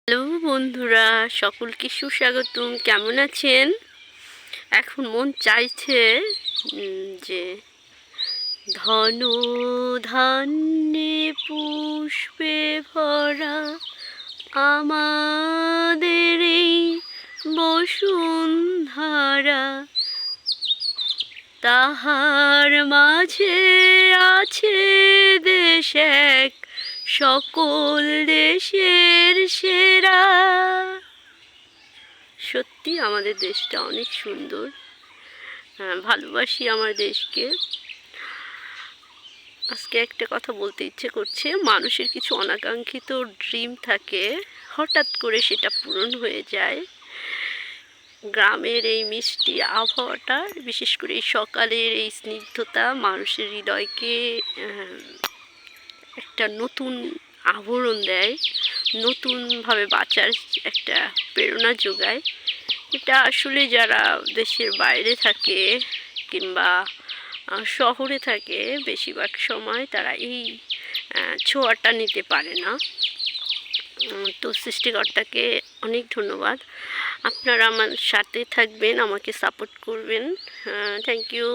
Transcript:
Hello বন্ধুরা, সকলকে সুস্বাগতম। কেমন আছেন? এখন মন চাইছে যে ধন ধান্যে পুষ্পে ভরা আমাদের এই বসুন্ধরা, তাহার মাঝে আছে দেশ এক, সকল দেশের সেরা। সত্যি আমাদের দেশটা অনেক সুন্দর। ভালোবাসি আমার দেশকে। আজকে একটা কথা বলতে ইচ্ছে করছে। মানুষের কিছু অনাকাঙ্ক্ষিত ড্রিম থাকে, হঠাৎ করে সেটা পূরণ হয়ে যায়। গ্রামের এই মিষ্টি আবহাওয়াটা, বিশেষ করে এই সকালের এই স্নিগ্ধতা মানুষের হৃদয়কে একটা নতুন আবরণ দেয়, নতুনভাবে বাঁচার একটা প্রেরণা যোগায়। এটা আসলে যারা দেশের বাইরে থাকে কিংবা শহরে থাকে, বেশিরভাগ সময় তারা এই ছোঁয়াটা নিতে পারে না। তো সৃষ্টিকর্তাকে অনেক ধন্যবাদ। আপনারা আমার সাথে থাকবেন, আমাকে সাপোর্ট করবেন। Thank you.